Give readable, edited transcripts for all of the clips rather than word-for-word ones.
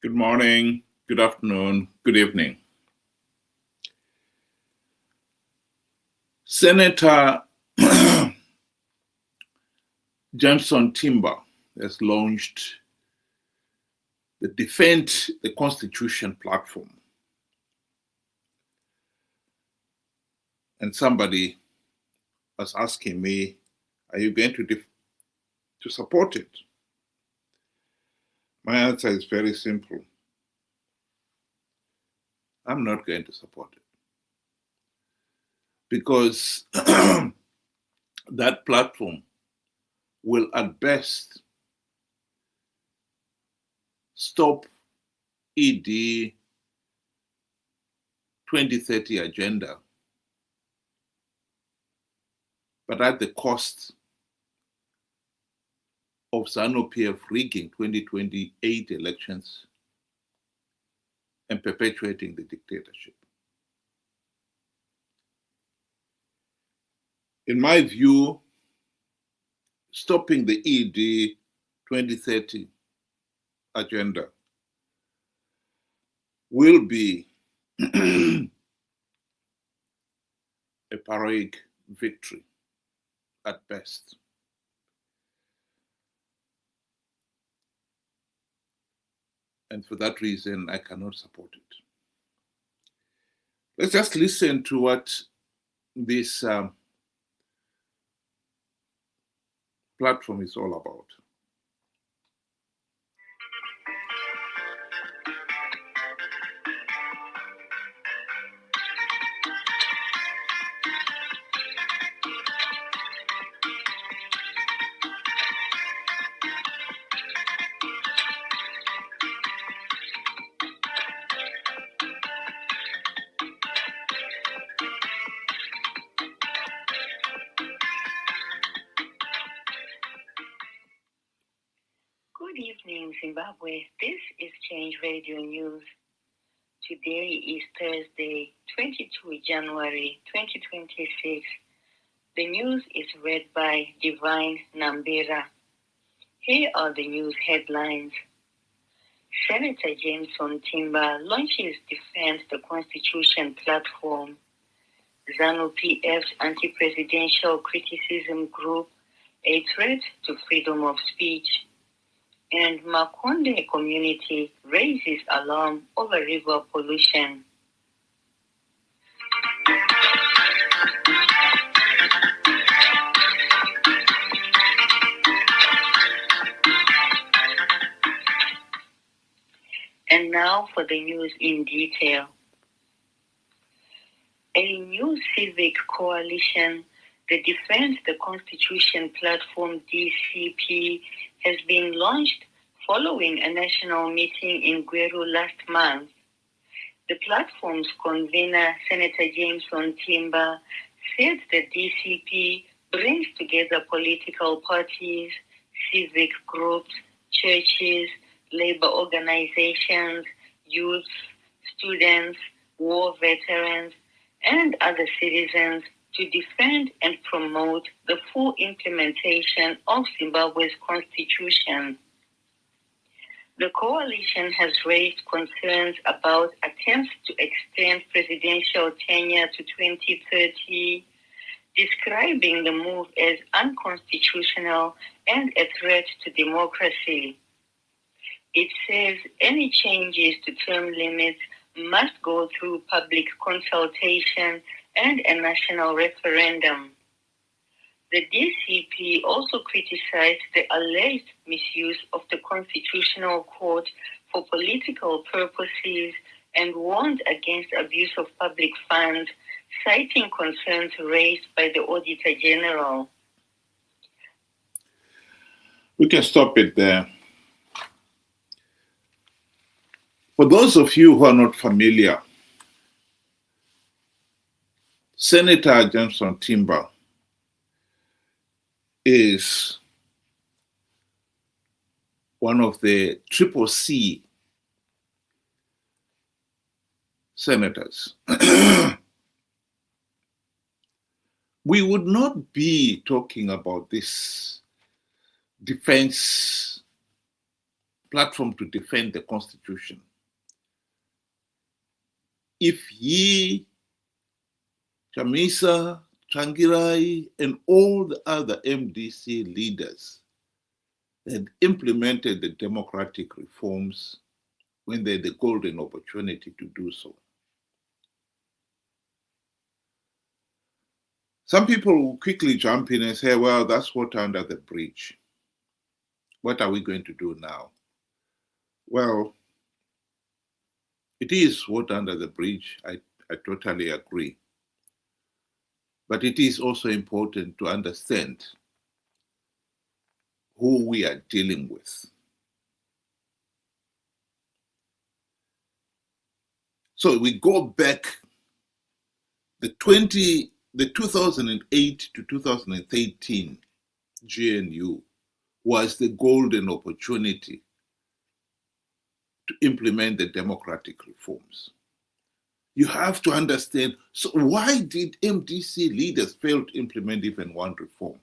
Good morning, good afternoon, good evening. Senator Johnson Timba has launched the Defend the Constitution platform. And somebody was asking me, are you going to support it? My answer is very simple. I'm not going to support it. Because that platform will at best stop ED 2030 agenda, but at the cost of Zanu PF rigging 2028 elections and perpetuating the dictatorship. In my view, stopping the ED 2030 agenda will be a Pyrrhic victory at best. And for that reason, I cannot support it. Let's just listen to what this platform is all about. Good evening, Zimbabwe. This is Change Radio News. Today is Thursday, 22 January 2026. The news is read by Divine Nambira. Here are the news headlines. Senator Jameson Timba launches Defend the Constitution platform. Zanu PF's anti-presidential criticism group, a threat to freedom of speech. And Makonde community raises alarm over river pollution. And now for the news in detail. A new civic coalition, the Defend the Constitution platform DCP, has been launched following a national meeting in Gweru last month. The platform's convener, Senator Jameson Timba, said the DCP brings together political parties, civic groups, churches, labor organizations, youths, students, war veterans, and other citizens to defend and promote the full implementation of Zimbabwe's constitution. The coalition has raised concerns about attempts to extend presidential tenure to 2030, describing the move as unconstitutional and a threat to democracy. It says any changes to term limits must go through public consultation and a national referendum. The DCP also criticized the alleged misuse of the Constitutional Court for political purposes and warned against abuse of public funds, citing concerns raised by the Auditor General. We can stop it there. For those of you who are not familiar, Senator Johnson Timba is one of the Triple C senators. We would not be talking about this defense platform to defend the constitution. If he, Chamisa, Changirai, and all the other MDC leaders had implemented the democratic reforms when they had the golden opportunity to do so. Some people will quickly jump in and say, well, that's water under the bridge. What are we going to do now? Well, it is water under the bridge. I totally agree. But it is also important to understand who we are dealing with. So we go back, the 2008 to 2013 GNU was the golden opportunity to implement the democratic reforms. You have to understand, so why did MDC leaders fail to implement even one reform?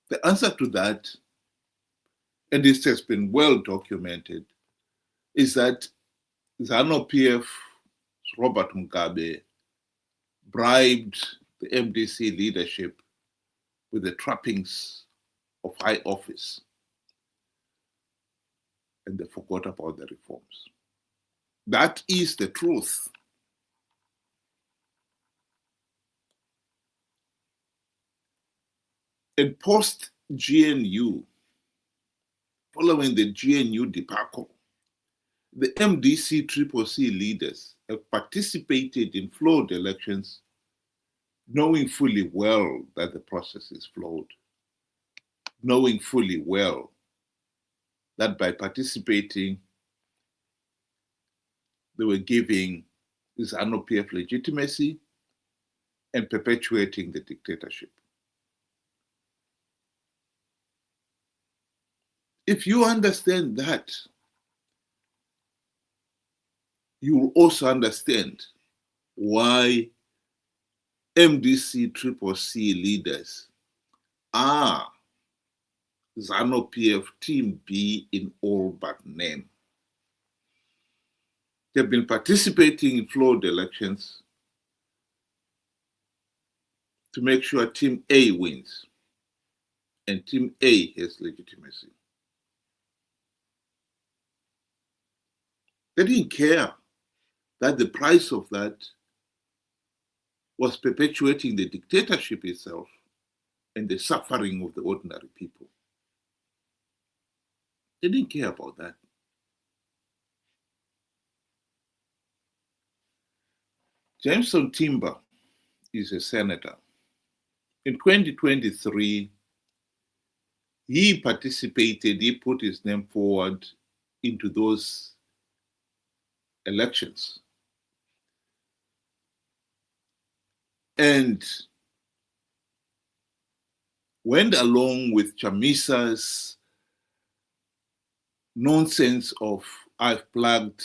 The answer to that, and this has been well documented, is that Zanu PF, Robert Mugabe, bribed the MDC leadership with the trappings of high office, and they forgot about the reforms. That is the truth. And post-GNU, following the GNU debacle, the MDC-CCC leaders have participated in flawed elections, knowing fully well that the process is flawed, knowing fully well that by participating, they were giving Zanu PF legitimacy and perpetuating the dictatorship. If you understand that, you will also understand why MDC-CCC leaders are Zanu PF Team B in all but name. They've been participating in flawed elections to make sure Team A wins and Team A has legitimacy. They didn't care that the price of that was perpetuating the dictatorship itself and the suffering of the ordinary people. They didn't care about that. Jameson Timba is a senator. In 2023, he participated, he put his name forward into those elections. And went along with Chamisa's nonsense of I've plugged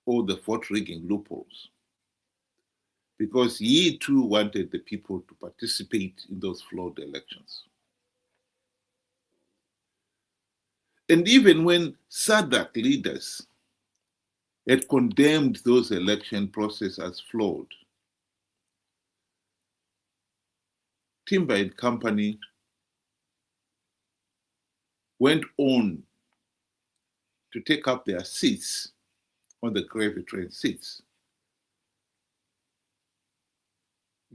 all the vote rigging loopholes, because he too wanted the people to participate in those flawed elections. And even when SADC leaders had condemned those election processes as flawed, Timba and company went on to take up their seats on the gravy train seats,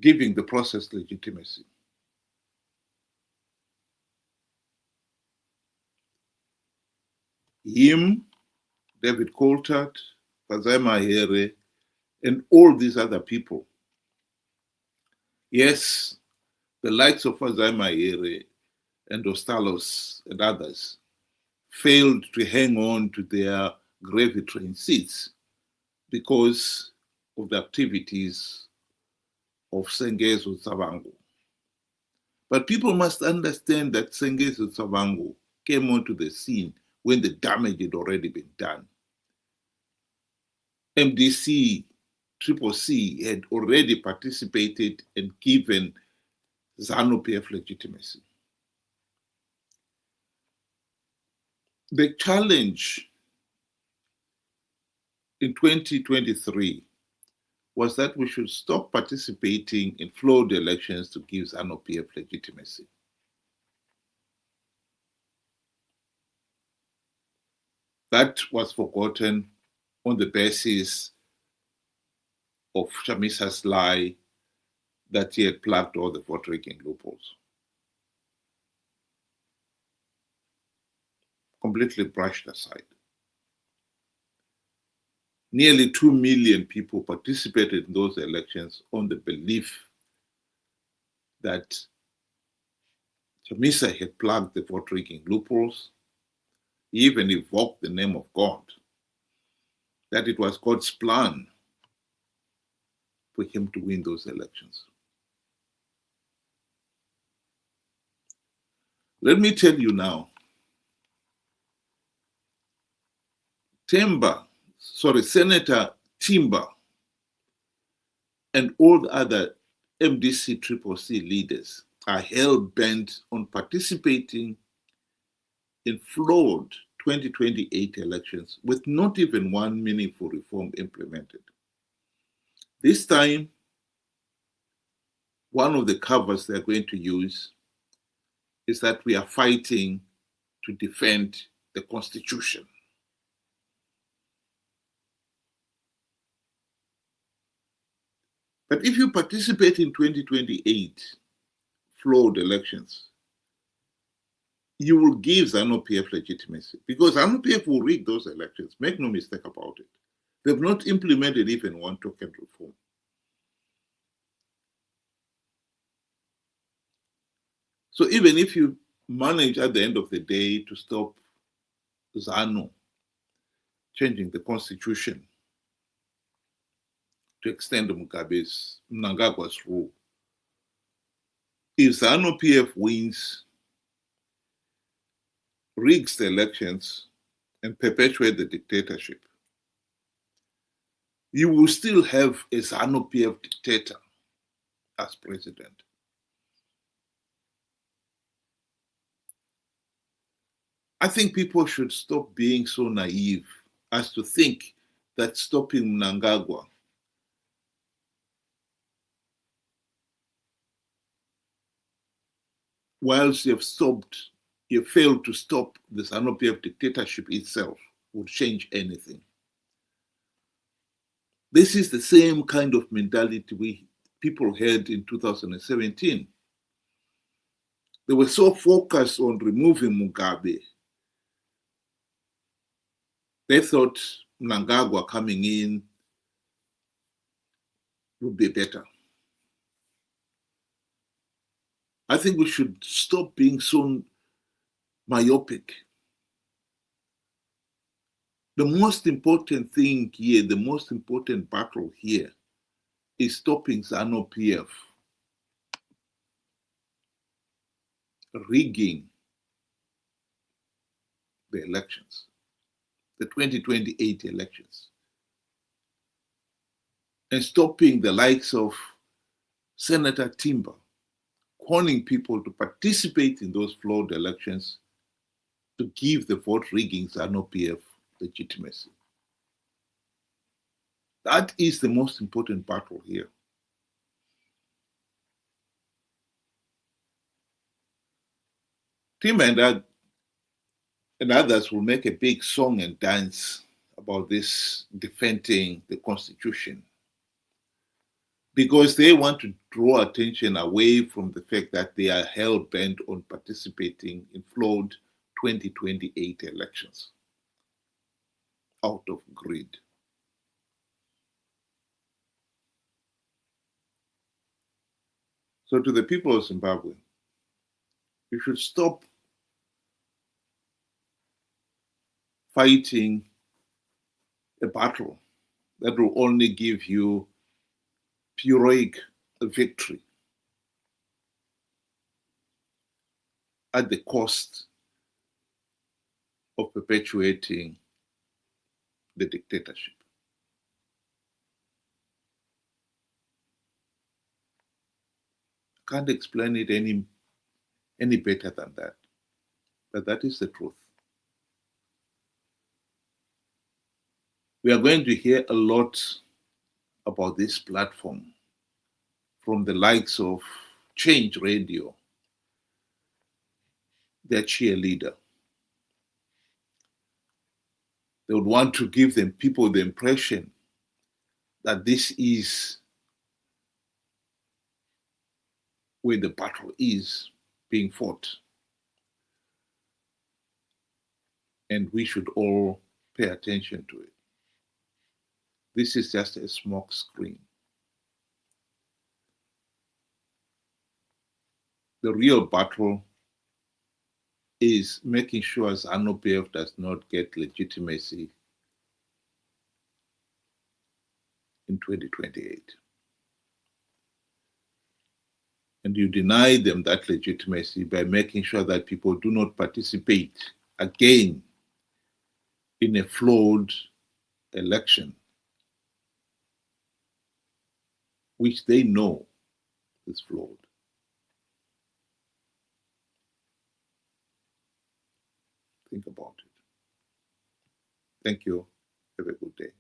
giving the process legitimacy. Him, David Coltart, Fadzayi Mahere, and all these other people. Yes, the likes of Fadzayi Mahere and Ostalos and others failed to hang on to their gravy train seats because of the activities of Sengezo Tshabangu. But people must understand that Sengezo Tshabangu came onto the scene when the damage had already been done. MDC-CCC had already participated and given Zanu PF legitimacy. The challenge in 2023 was that we should stop participating in flawed elections to give Zanu PF legitimacy. That was forgotten on the basis of Chamisa's lie that he had plugged all the vote rigging loopholes. Completely brushed aside. Nearly 2 million people participated in those elections on the belief that Chamisa had plugged the vote rigging loopholes. He even evoked the name of God, that it was God's plan for him to win those elections. Let me tell you now, Senator Timba and all the other MDC-CCC leaders are hell-bent on participating in flawed 2028 elections with not even one meaningful reform implemented. This time, one of the covers they're going to use is that we are fighting to defend the Constitution. But if you participate in 2028 flawed elections, you will give Zanu PF legitimacy because Zanu PF will rig those elections. Make no mistake about it. They've not implemented even one token reform. So even if you manage at the end of the day to stop Zanu changing the constitution to extend Mnangagwa's rule, if Zanu PF wins, rigs the elections, and perpetuate the dictatorship, you will still have a Zanu PF dictator as president. I think people should stop being so naive as to think that stopping Mnangagwa whilst you've failed to stop the Zanu PF dictatorship itself would change anything. This is the same kind of mentality people had in 2017. They were so focused on removing Mugabe, they thought Mnangagwa coming in would be better. I think we should stop being so myopic. The most important thing here, the most important battle here is stopping Zanu PF rigging the elections, the 2028 elections, and stopping the likes of Senator Timba calling people to participate in those flawed elections to give the vote rigging Zanu PF legitimacy. That is the most important battle here. Timba and others will make a big song and dance about this defending the Constitution because they want to draw attention away from the fact that they are hell-bent on participating in flawed 2028 elections out of greed. So to the people of Zimbabwe, you should stop fighting a battle that will only give you Pyrrhic victory at the cost of perpetuating the dictatorship. I can't explain it any better than that, but that is the truth. We are going to hear a lot about this platform from the likes of Change Radio, their cheerleader. They would want to give them people the impression that this is where the battle is being fought. And we should all pay attention to it. This is just a smoke screen. The real battle is making sure Zanu PF does not get legitimacy in 2028. And you deny them that legitimacy by making sure that people do not participate again in a flawed election, which they know is flawed. Think about it. Thank you. Have a good day.